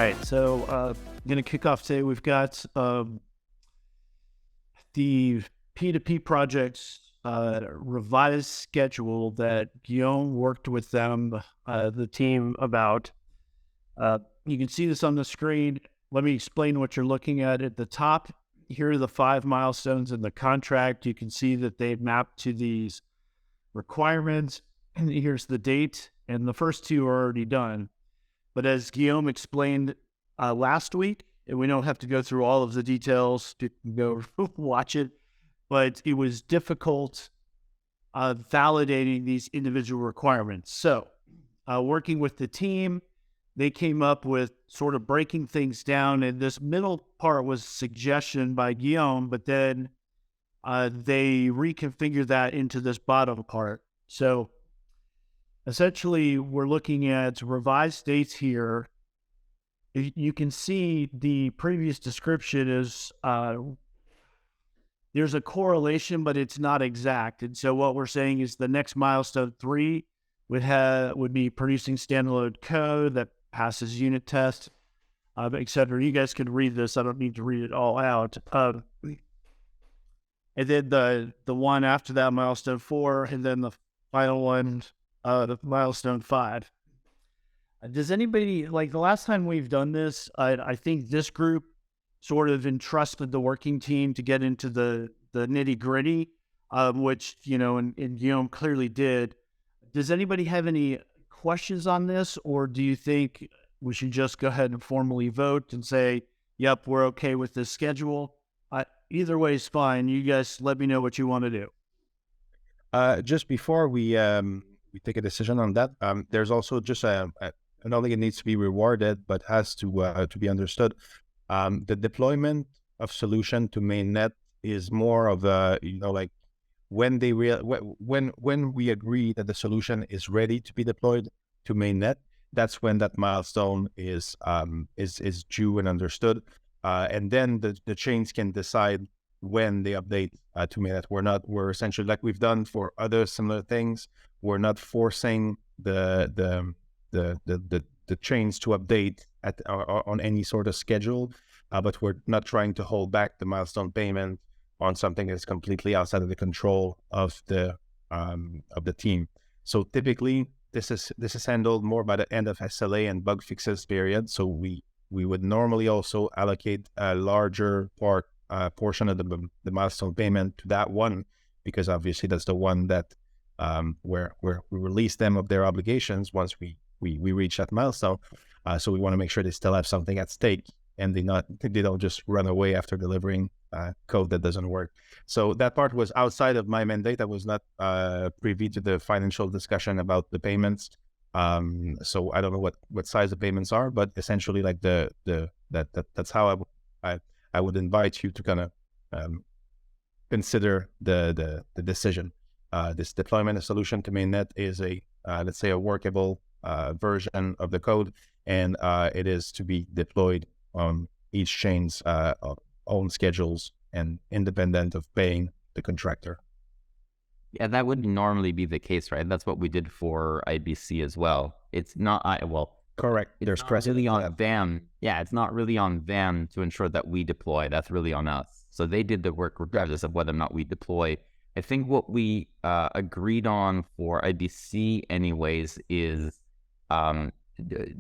right, so I'm going to kick off today. We've got the P2P project's revised schedule that Guillaume worked with them, the team, about. You can see this on the screen. Let me explain what you're looking at the top. Here are the 5 milestones in the contract. You can see that they've mapped to these requirements. And here's the date, and the first 2 are already done. But as Guillaume explained last week, and we don't have to go through all of the details, to go watch it, but it was difficult validating these individual requirements. So working with the team, they came up with sort of breaking things down, and this middle part was suggestion by Guillaume, but then they reconfigured that into this bottom part. So essentially, we're looking at revised dates here. You can see the previous description is there's a correlation, but it's not exact. And so what we're saying is the next milestone 3 would be producing standalone code that passes unit tests, et cetera. You guys can read this. I don't need to read it all out. And then the one after that, milestone 4, and then the final one, the milestone 5. Does anybody, like the last time we've done this, I think this group sort of entrusted the working team to get into the nitty gritty, which, and Guillaume clearly did. Does anybody have any questions on this, or do you think we should just go ahead and formally vote and say, yep, we're okay with this schedule? Either way is fine. You guys let me know what you want to do. Just before we take a decision on that, there's also just I don't think it needs to be rewarded, but has to be understood. The deployment of solution to mainnet is more of a, like when when we agree that the solution is ready to be deployed to mainnet, that's when that milestone is due and understood. And then the chains can decide when they update to mainnet. We're essentially, like we've done for other similar things, we're not forcing the chains to update on any sort of schedule, but we're not trying to hold back the milestone payment on something that's completely outside of the control of the team. So typically, this is handled more by the end of SLA and bug fixes period. So we would normally also allocate a larger portion of the milestone payment to that one, because obviously that's the one that where we release them of their obligations once we reach that milestone. So we want to make sure they still have something at stake, and they don't just run away after delivering code that doesn't work. So that part was outside of my mandate. I was not privy to the financial discussion about the payments. So I don't know what size the payments are, but essentially, like that's how I would invite you to kind of consider the decision. This deployment of solution to mainnet is let's say a workable version of the code, and it is to be deployed on each chain's own schedules and independent of paying the contractor. Yeah, that would normally be the case, right? That's what we did for IBC as well. It's not, correct. There's really on them. Yeah, it's not really on them to ensure that we deploy. That's really on us. So they did the work regardless of whether or not we deploy. I think what we agreed on for IBC anyways is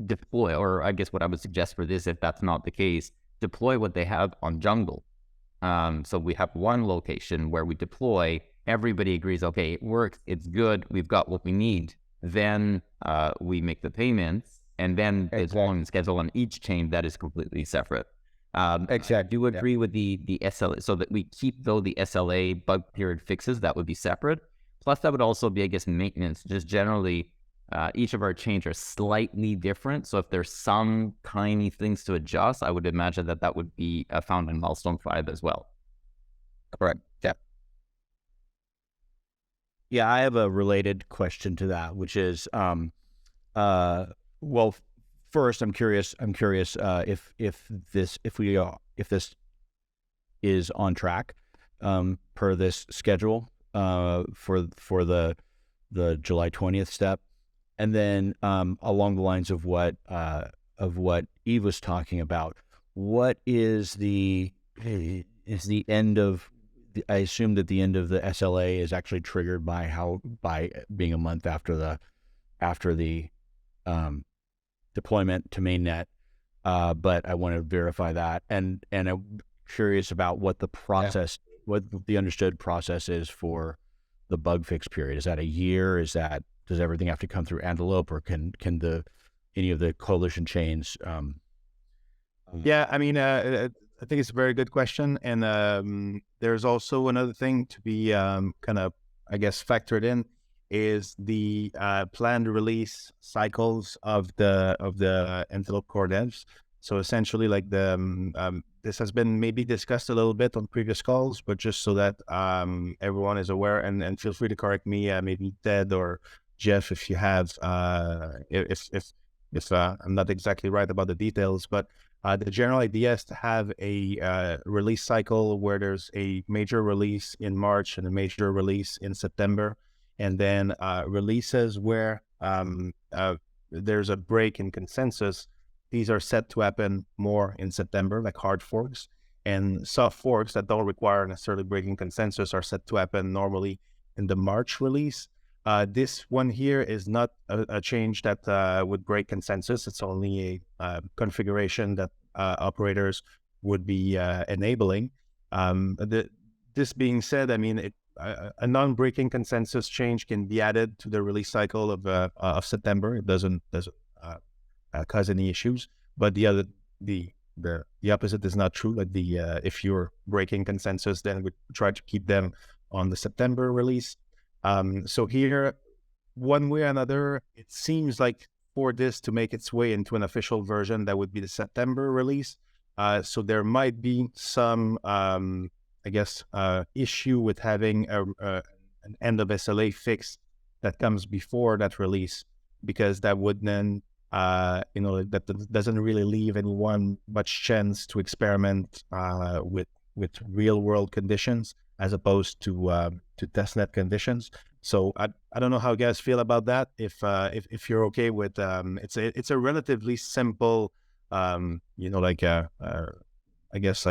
deploy, or I guess what I would suggest for this, if that's not the case, deploy what they have on Jungle. So we have one location where we deploy, everybody agrees, okay, it works, it's good, we've got what we need. Then we make the payments, and then it's one schedule on each chain that is completely separate. Exactly. I do agree with the SLA, so that we keep though the SLA bug period fixes, that would be separate. Plus that would also be, I guess, maintenance. Just generally, each of our chains are slightly different. So if there's some tiny things to adjust, I would imagine that would be found in milestone 5 as well. Correct. Yeah. Yeah, I have a related question to that, which is, well, first, I'm curious if this is on track per this schedule for the July 20th step, and then along the lines of what of what Eve was talking about. What is the end of? I assume that the end of the SLA is actually triggered by being a month after the deployment to mainnet. But I want to verify that, and I'm curious about what the process, what the understood process is for the bug fix period. Is that a year? Does everything have to come through Antelope, or can any of the coalition chains? Yeah, I mean, I think it's a very good question, and there's also another thing to be kind of, I guess, factored in is the planned release cycles of the Antelope core devs. So essentially, like this has been maybe discussed a little bit on previous calls, but just so that everyone is aware, and feel free to correct me, maybe Ted or Jeff, if you have, if I'm not exactly right about the details, but the general idea is to have a release cycle where there's a major release in March and a major release in September, and then releases where there's a break in consensus. These are set to happen more in September, like hard forks, and soft forks that don't require necessarily breaking consensus are set to happen normally in the March release. This one here is not a change that would break consensus. It's only a configuration that operators would be enabling. This being said, I mean, a non-breaking consensus change can be added to the release cycle of September. It doesn't cause any issues. But the opposite is not true. Like if you're breaking consensus, then we try to keep them on the September release. So here, one way or another, it seems like for this to make its way into an official version, that would be the September release. So there might be some, I guess, issue with having an end of SLA fix that comes before that release, because that would then, that doesn't really leave anyone much chance to experiment with real world conditions as opposed to testnet conditions. So I don't know how you guys feel about that. If you're okay with it's a relatively simple I guess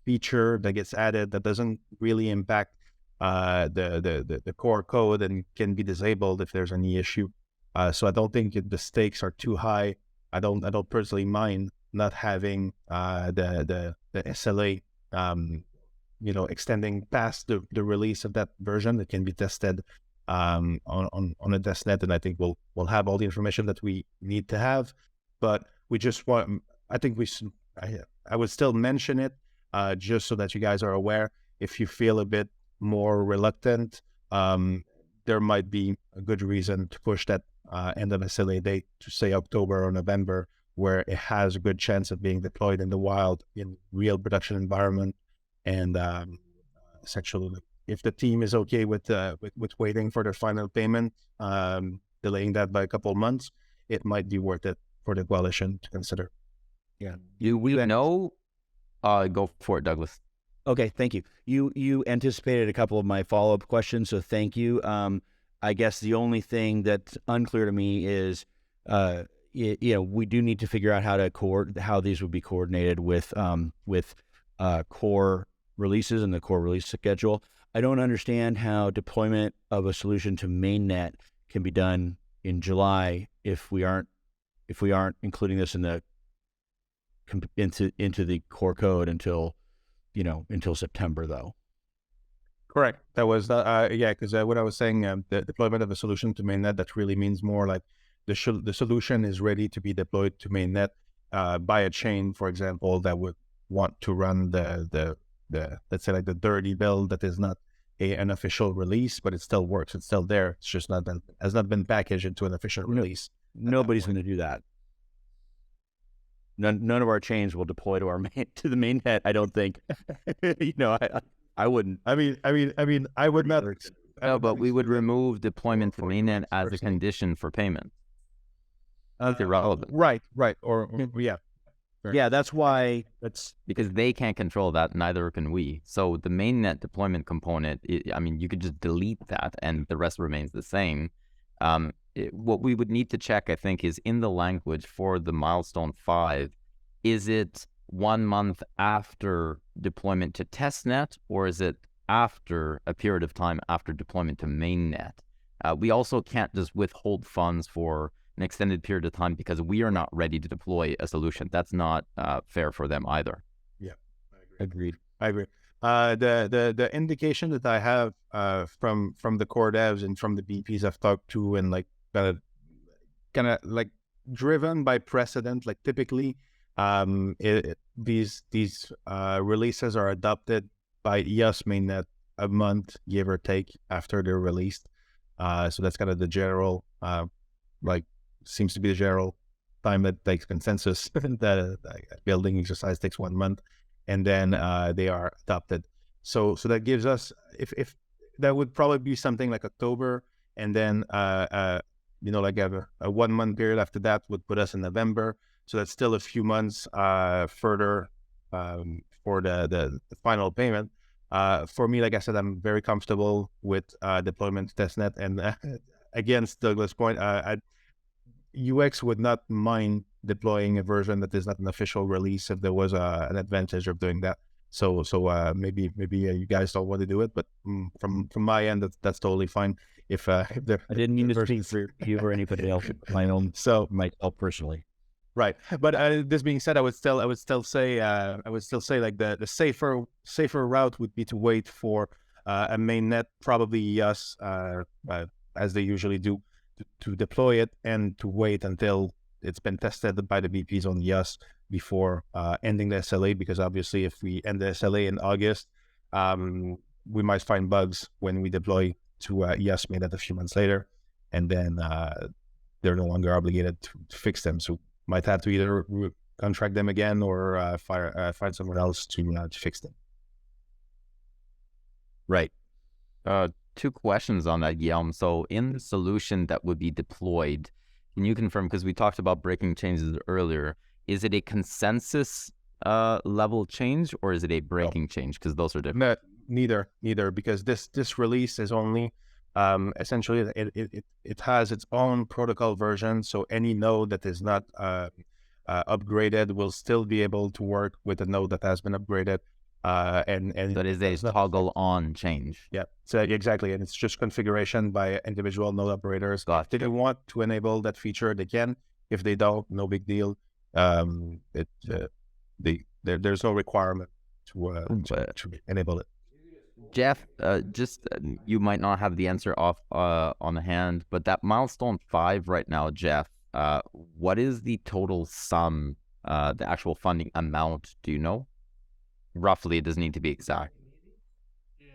feature that gets added that doesn't really impact the core code and can be disabled if there's any issue. So I don't think the stakes are too high. I don't personally mind not having the SLA extending past the release of that version. That can be tested on a testnet, and I think we'll have all the information that we need to have. But we just want, I think I would still mention it just so that you guys are aware. If you feel a bit more reluctant, there might be a good reason to push that end of SLA date to say October or November, where it has a good chance of being deployed in the wild in real production environment. And essentially, if the team is okay with waiting for their final payment, delaying that by a couple of months, it might be worth it for the coalition to consider. Yeah. Go for it, Douglas. Okay, thank you. You anticipated a couple of my follow-up questions, so thank you. I guess the only thing that's unclear to me is, we do need to figure out how these would be coordinated with core releases and the core release schedule. I don't understand how deployment of a solution to mainnet can be done in July if we aren't including this into the core code until September, though. Correct. That was because what I was saying, the deployment of a solution to mainnet, that really means more like the solution is ready to be deployed to mainnet by a chain, for example, that would want to run the let's say the dirty build that is not an official release, but it still works. It's still there. It's just has not been packaged into an official release. Nobody's going to do that. None of our chains will deploy to to the mainnet. I don't think. I wouldn't. I mean, I would not. No, but we would remove deployment to mainnet as a condition for payment. That's irrelevant. Right. Or yeah. Yeah, that's why. Because they can't control that, neither can we. So the mainnet deployment component, you could just delete that and the rest remains the same. what we would need to check, I think, is in the language for the milestone 5, is it 1 month after deployment to testnet, or is it after a period of time after deployment to mainnet? We also can't just withhold funds for an extended period of time because we are not ready to deploy a solution. That's not fair for them either. Yeah, I agree. I agree. The indication that I have from the core devs and from the BPs I've talked to, and like kind of like driven by precedent, like typically these releases are adopted by EOS mainnet a month, give or take, after they're released. So that's kind of the general, like seems to be the general time that takes consensus that building exercise takes 1 month, and then they are adopted. So that gives us, if that would probably be something like October, and then like a 1 month period after that would put us in November. So that's still a few months further for the final payment. For me, like I said, I'm very comfortable with deployment to testnet, and against Douglas' point, UX would not mind deploying a version that is not an official release if there was an advantage of doing that. So maybe you guys don't want to do it, but from my end, that's totally fine. If there, I didn't mean to speak for you or anybody else. Myself personally. Right, but this being said, I would still say like the safer route would be to wait for a mainnet, probably EOS, as they usually do, to deploy it, and to wait until it's been tested by the BPs on EOS before ending the SLA, because obviously if we end the SLA in August, we might find bugs when we deploy to EOS mainnet a few months later, and then they're no longer obligated to fix them. So might have to either contract them again or find someone else to fix them. Right. 2 questions on that, Guillaume. So in the solution that would be deployed, can you confirm, because we talked about breaking changes earlier, is it a consensus level change, or is it a breaking change? Because those are different. Neither, because this release is only essentially it has its own protocol version, so any node that is not upgraded will still be able to work with a node that has been upgraded. And so it is a toggle on change. Yeah, so exactly, and it's just configuration by individual node operators. If they want to enable that feature, they can. If they don't, no big deal. There's no requirement to enable it. Jeff, you might not have the answer on hand, but that milestone 5 right now, Jeff, what is the total sum, the actual funding amount? Do you know? Roughly, it doesn't need to be exact. Yeah.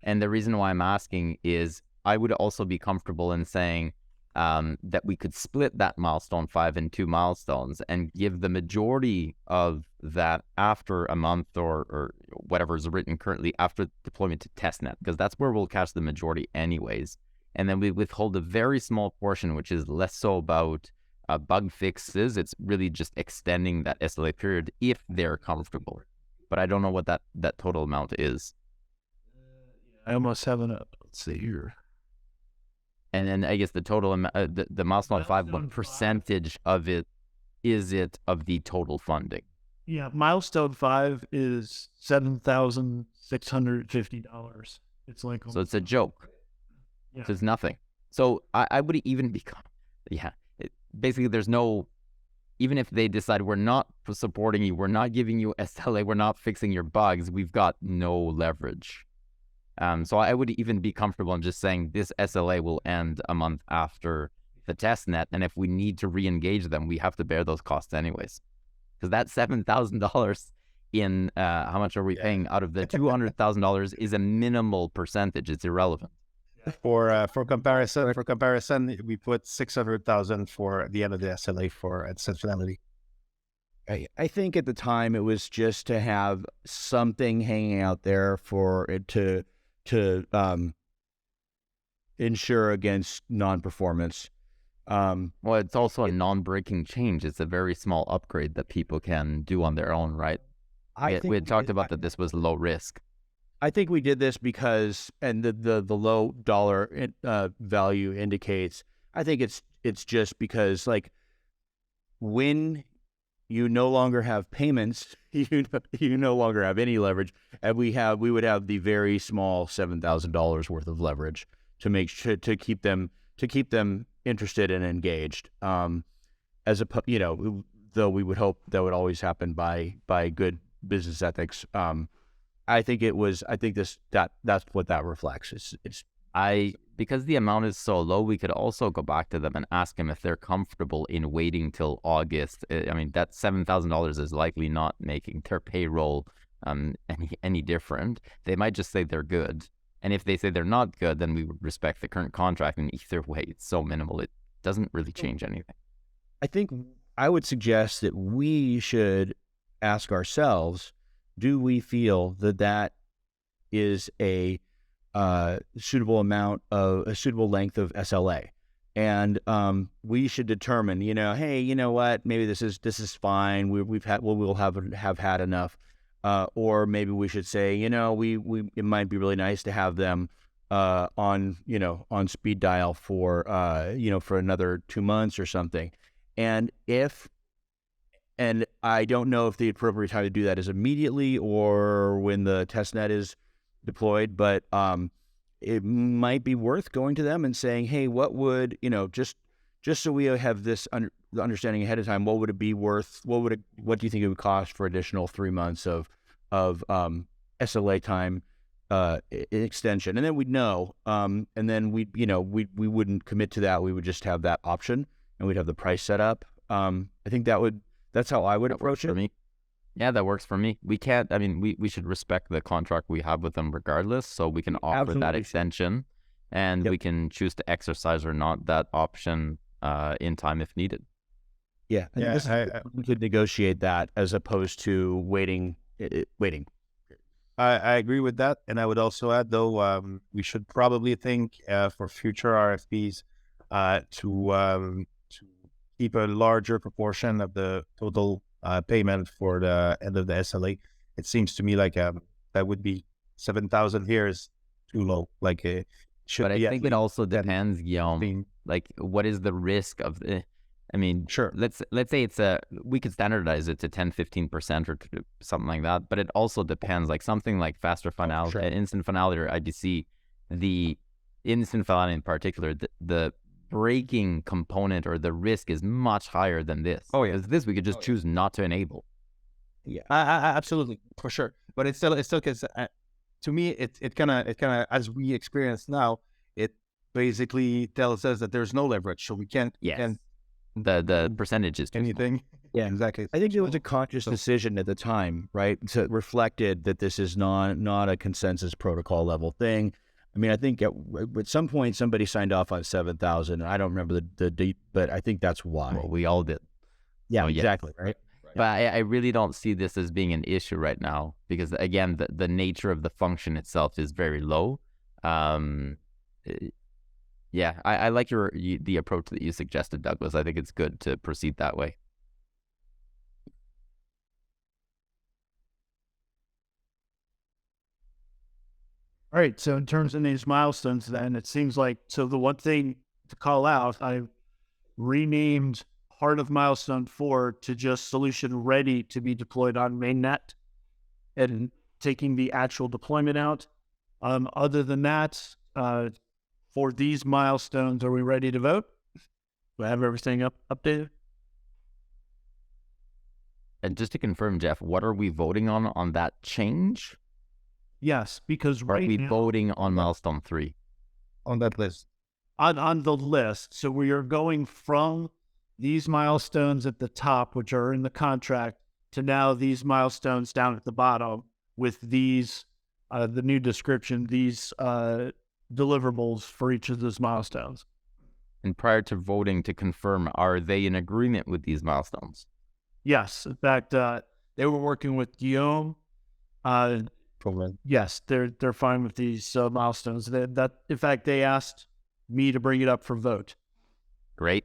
And the reason why I'm asking is I would also be comfortable in saying that we could split that milestone 5 in 2 milestones and give the majority of that after a month or whatever is written currently after deployment to testnet, because that's where we'll catch the majority anyways. And then we withhold a very small portion, which is less so about bug fixes. It's really just extending that SLA period if they're comfortable. But I don't know what that total amount is. I almost have let's see here. And then I guess the total amount, the milestone 5, what percentage of it is it of the total funding? Yeah, milestone 5 is $7,650. It's like, so it's a joke. Yeah. So it's nothing. So I would even become, basically there's no, even if they decide we're not supporting you, we're not giving you SLA, we're not fixing your bugs, we've got no leverage. So I would even be comfortable in just saying this SLA will end a month after the testnet, and if we need to re-engage them, we have to bear those costs anyways. Because that $7,000 in how much are we paying out of the $200,000 is a minimal percentage. It's irrelevant. For comparison, we put $600,000 for the end of the SLA at Finality. I think at the time it was just to have something hanging out there for it to ensure against non-performance. Well, it's also a non-breaking change. It's a very small upgrade that people can do on their own, right? We had talked about that this was low risk. I think we did this because, and the low dollar value indicates I think it's just because like when you no longer have payments, you no longer have any leverage, and we would have the very small $7,000 worth of leverage to make sure to keep them interested and engaged. As a though we would hope that would always happen by good business ethics. I think that's what that reflects. Because the amount is so low, we could also go back to them and ask them if they're comfortable in waiting till August. I mean, that $7,000 is likely not making their payroll any different. They might just say they're good. And if they say they're not good, then we would respect the current contract. And either way, it's so minimal, it doesn't really change anything. I think I would suggest that we should ask ourselves, do we feel that is a suitable length of SLA? And we should determine, hey, you know what, maybe this is fine. We'll have had enough. Or maybe we should say, it might be really nice to have them on speed dial for for another 2 months or something. And I don't know if the appropriate time to do that is immediately or when the testnet is deployed, but it might be worth going to them and saying, hey, what would, just so we have this understanding ahead of time, what would it be worth? What do you think it would cost for additional 3 months of SLA time extension? And then we'd know, and then we wouldn't commit to that. We would just have that option, and we'd have the price set up. I think that's how I would approach it. For me. Yeah, that works for me. We should respect the contract we have with them regardless, so we can offer that extension, and we can choose to exercise or not that option in time if needed. Yeah, we could negotiate that as opposed to waiting. I agree with that, and I would also add, though, we should probably think for future RFPs to keep a larger proportion of the total payment for the end of the SLA. It seems to me like that would be 7,000 here is too low. Like it should. But I think it also depends, Guillaume. Like, what is the risk of the? I mean, sure. Let's say we could standardize it to 10-15% or something like that. But it also depends. Like something like faster finality, instant finality, or IBC. The instant finality in particular, the breaking component or the risk is much higher than this. Oh yeah, this we could just choose not to enable. Yeah, absolutely, for sure. But it's still because to me it kind of as we experience now, it basically tells us that there's no leverage, so we can't. Yes. And the percentage is anything. Yeah, exactly. I think it was a conscious decision at the time, right? So it reflected that this is not a consensus protocol level thing. I mean, I think at some point somebody signed off on 7,000. I don't remember the date, but I think that's why. Well, we all did. Yeah, exactly. Right. But I really don't see this as being an issue right now because, again, the nature of the function itself is very low. Yeah, I like the approach that you suggested, Douglas. I think it's good to proceed that way. All right, so in terms of these milestones, then it seems like, so the one thing to call out, I renamed part of milestone 4 to just solution ready to be deployed on mainnet and taking the actual deployment out. Other than that, for these milestones, are we ready to vote? Do I have everything updated? And just to confirm, Jeff, what are we voting on that change? Yes, because are we voting on milestone 3? On that list. On the list. So we are going from these milestones at the top, which are in the contract, to now these milestones down at the bottom with these, the new description, these deliverables for each of those milestones. And prior to voting to confirm, are they in agreement with these milestones? Yes. In fact, they were working with Guillaume. Yes, they're fine with these milestones. That in fact, they asked me to bring it up for vote. Great.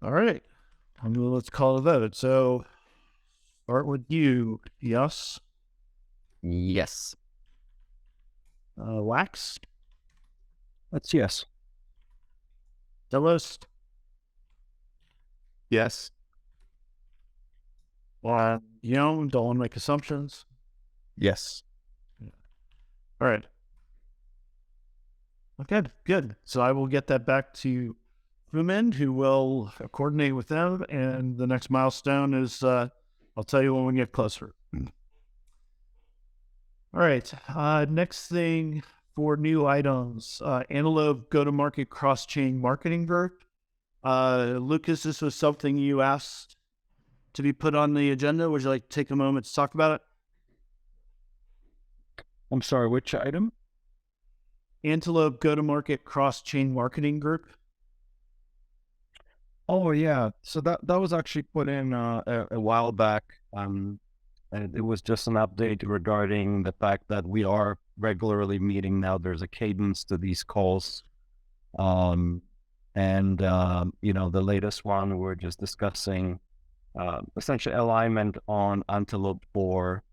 All right, let's call a vote. So, start with you. Yes. Yes. Wax, That's yes. TELOS, Yes. don't want to make assumptions. Yes. All right. Okay, good. So I will get that back to Fumin, who will coordinate with them. And the next milestone is, I'll tell you when we get closer. All right. Next thing for new items, Antelope go-to-market cross-chain marketing group. Lucas, this was something you asked to be put on the agenda. Would you like to take a moment to talk about it? I'm sorry, which item? Antelope go-to-market cross-chain marketing group. Oh yeah, so that was actually put in a while back, and it was just an update regarding the fact that we are regularly meeting now. There's a cadence to these calls, and the latest one we're just discussing essentially alignment on Antelope for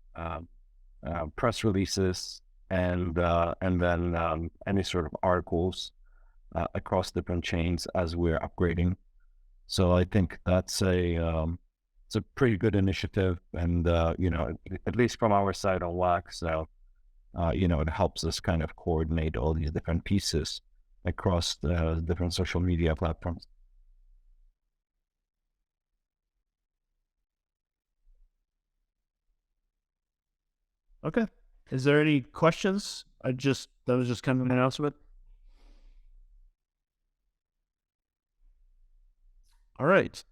press releases and then any sort of articles across different chains as we're upgrading. So I think that's it's a pretty good initiative, and at least from our side on Wax, it helps us kind of coordinate all these different pieces across the different social media platforms. Okay. Is there any questions? That was just kind of an announcement. All right.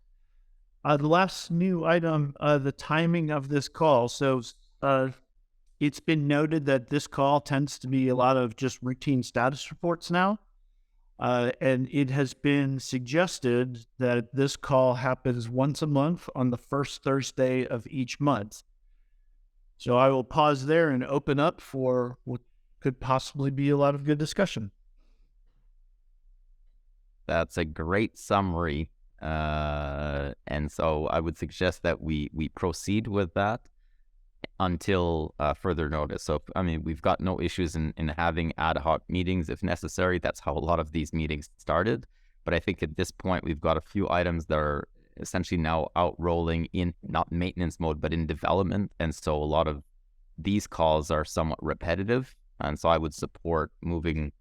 The last new item, the timing of this call. So it's been noted that this call tends to be a lot of just routine status reports now. And it has been suggested that this call happens once a month on the first Thursday of each month. So I will pause there and open up for what could possibly be a lot of good discussion. That's a great summary. And so I would suggest that we proceed with that until further notice. So, we've got no issues in having ad hoc meetings if necessary. That's how a lot of these meetings started. But I think at this point, we've got a few items that are essentially now out rolling in, not maintenance mode, but in development. And so a lot of these calls are somewhat repetitive. And so I would support moving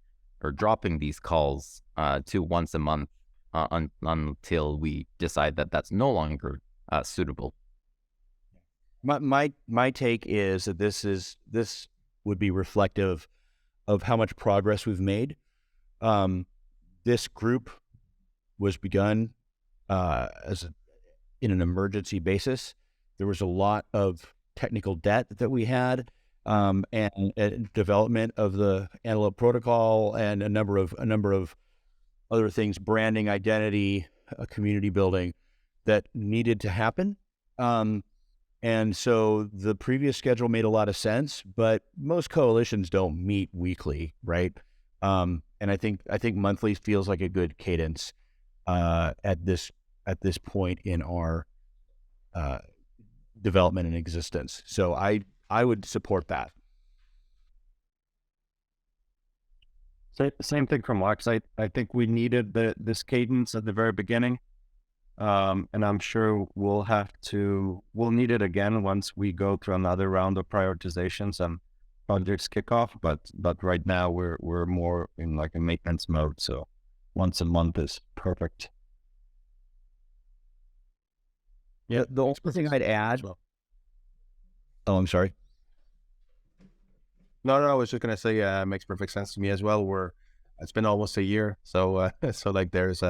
or dropping these calls to once a month until we decide that that's no longer suitable. My take is that this would be reflective of how much progress we've made. This group was begun in an emergency basis. There was a lot of technical debt that we had, and development of the Antelope protocol, and a number of other things, branding, identity, community building, that needed to happen. And so the previous schedule made a lot of sense, but most coalitions don't meet weekly, right? And I think monthly feels like a good cadence at this point in our development and existence. So I would support that. Same thing from Wax. I think we needed this cadence at the very beginning. And I'm sure we'll need it again once we go through another round of prioritizations and projects kick off. But right now we're more in like a maintenance mode. So once a month is perfect. Yeah. The only thing I'd add. Oh, I'm sorry. No, I was just gonna say, it makes perfect sense to me as well. It's been almost a year, so like there's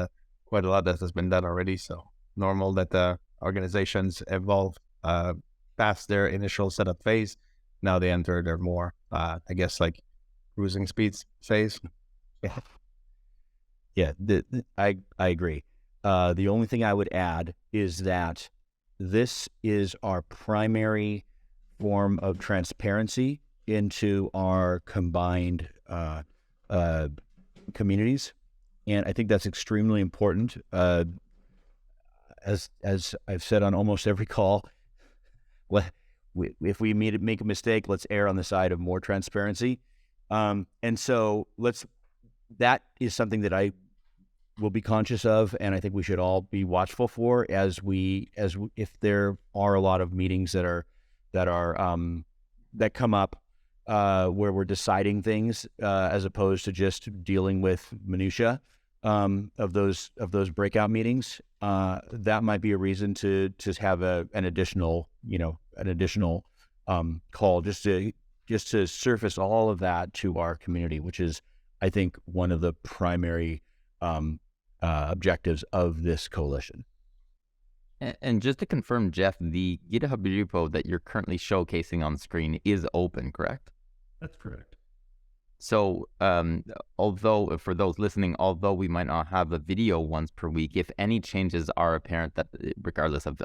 quite a lot that has been done already. So normal that the organizations evolve past their initial setup phase. Now they enter their more, I guess, like cruising speeds phase. Yeah, I agree. The only thing I would add is that this is our primary form of transparency into our combined communities, and I think that's extremely important. As I've said on almost every call, if we make a mistake, let's err on the side of more transparency. And so that is something that I will be conscious of, and I think we should all be watchful for if there are a lot of meetings that come up where we're deciding things as opposed to just dealing with minutia of those breakout meetings. That might be a reason to have an additional call just to surface all of that to our community, which is, I think, one of the primary objectives of this coalition. And just to confirm, Jeff, the GitHub repo that you're currently showcasing on screen is open, correct? That's correct. So, although for those listening, although we might not have a video once per week, if any changes are apparent, that regardless of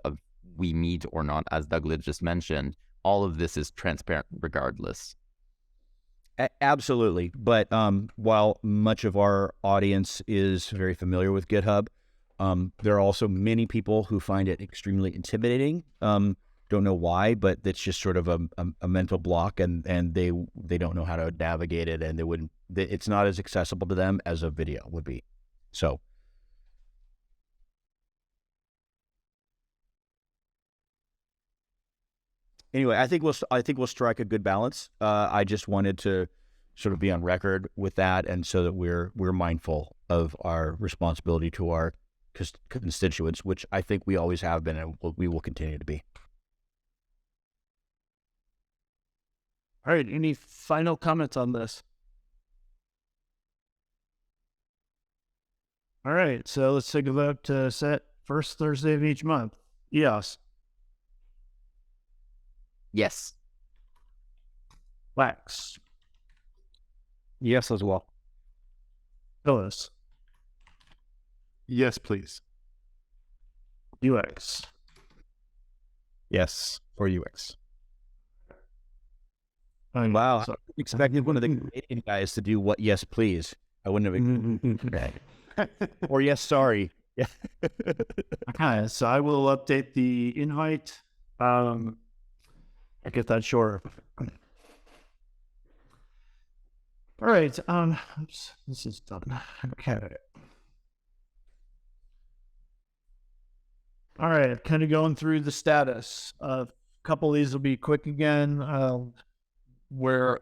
we meet or not, as Douglas just mentioned, all of this is transparent regardless. Absolutely. But while much of our audience is very familiar with GitHub, there are also many people who find it extremely intimidating. Don't know why, but it's just sort of a mental block, and they don't know how to navigate it, and it's not as accessible to them as a video would be. So anyway, I think we'll strike a good balance. I just wanted to sort of be on record with that, and so that we're mindful of our responsibility to our constituents, which I think we always have been, and we will continue to be. All right. Any final comments on this? All right. So let's take a vote to set first Thursday of each month. EOS. Yes. Wax. Yes, as well. TELOS. Yes, please. UX. Yes, for UX. Wow, So, I expected one of the Canadian guys to do what? Yes, please. I wouldn't have. Or yes, sorry. Yeah. okay. So I will update the invite. I get that short. All right. Oops, this is done. Okay. All right. Kind of going through the status. A couple of these will be quick again. Where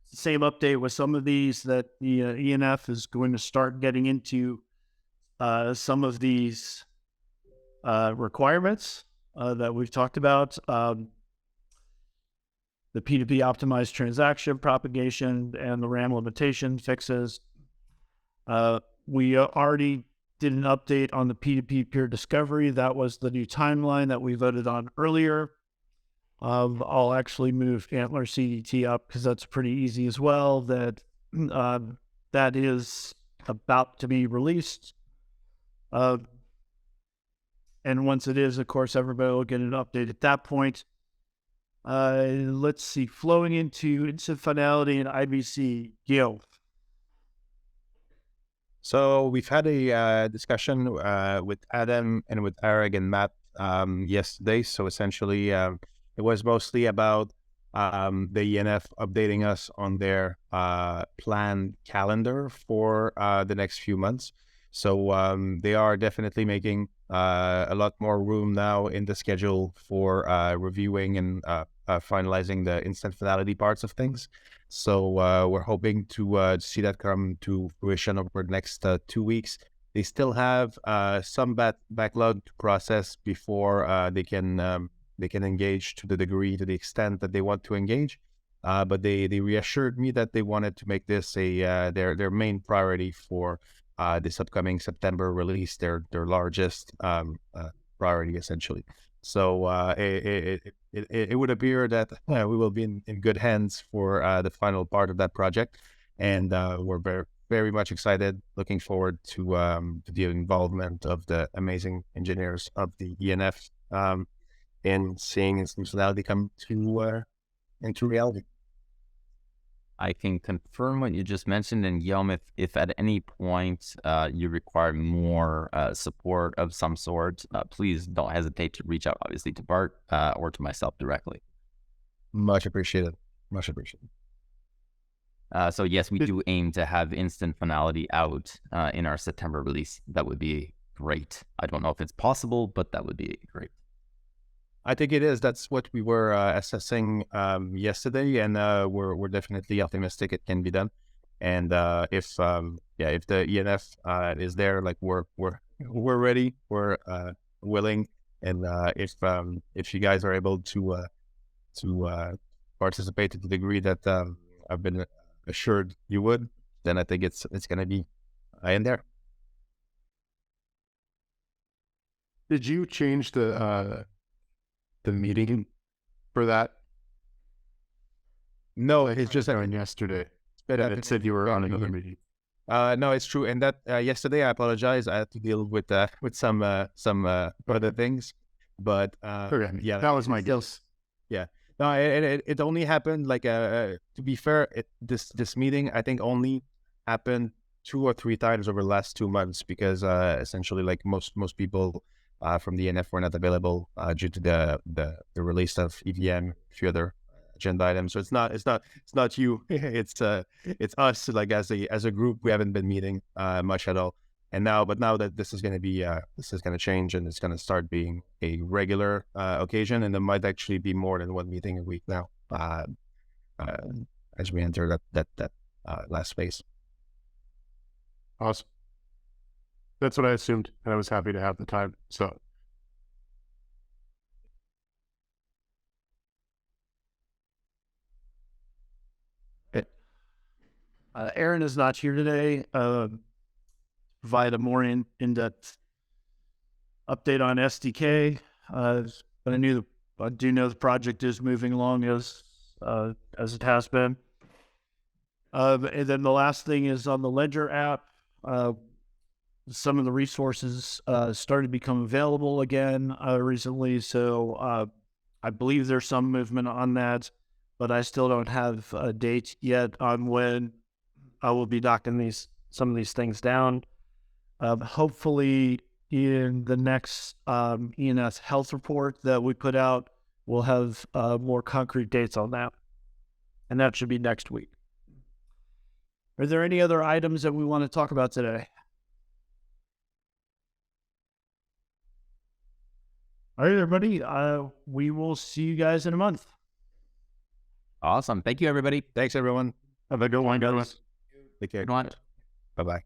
same update with some of these, that the ENF is going to start getting into some of these requirements that we've talked about. The P2P optimized transaction propagation and the RAM limitation fixes. We already did an update on the P2P Peer Discovery. That was the new timeline that we voted on earlier. I'll actually move Antler CDT up because that's pretty easy as well. That is about to be released. And once it is, of course, everybody will get an update at that point. Let's see, flowing into Finality and IBC. Gil. So we've had a discussion with Adam and with Eric and Matt yesterday. So essentially, it was mostly about the ENF updating us on their planned calendar for the next few months. So they are definitely making a lot more room now in the schedule for reviewing and finalizing the instant finality parts of things. So we're hoping to see that come to fruition over the next 2 weeks. They still have some backlog to process before they can engage to the extent that they want to engage. But they reassured me that they wanted to make this their main priority for this upcoming September release, their largest priority essentially. So it would appear that we will be in good hands for the final part of that project, and we're very, very much excited, looking forward to the involvement of the amazing engineers of the ENF in seeing its functionality come into reality. I can confirm what you just mentioned, and Guillaume, if at any point you require more support of some sort, please don't hesitate to reach out, obviously, to Bart or to myself directly. Much appreciated. Much appreciated. So yes, we do aim to have instant finality out in our September release. That would be great. I don't know if it's possible, but that would be great. I think it is. That's what we were assessing yesterday, and we're definitely optimistic it can be done. And if the ENF is there, like we're ready, we're willing, and if you guys are able to participate to the degree that I've been assured you would, then I think it's going to be in there. Did you change the meeting for that? No, it's just on yesterday. It said you were on another meeting. No, it's true. And that yesterday, I apologize. I had to deal with some other things, but Okay. yeah, That was my guess. Yeah. No, it only happened like to be fair, this meeting I think only happened 2 or 3 times over the last 2 months because essentially like most people from the NF were not available due to the release of EVM, a few other agenda items. So it's not you. it's us. Like as a group, we haven't been meeting much at all. And now that this is going to change and it's going to start being a regular occasion, and there might actually be more than 1 meeting a week now as we enter that last phase. Awesome. That's what I assumed, and I was happy to have the time. So. Aaron is not here today. Provide a more in-depth update on SDK. But I do know the project is moving along as it has been. And then the last thing is on the Ledger app. Some of the resources started to become available again recently. So I believe there's some movement on that, but I still don't have a date yet on when I will be knocking some of these things down. Hopefully in the next ENS health report that we put out, we'll have more concrete dates on that. And that should be next week. Are there any other items that we want to talk about today? All right, everybody. We will see you guys in a month. Awesome. Thank you, everybody. Thanks, everyone. Have a good one, guys. Take care. Good one. Bye-bye.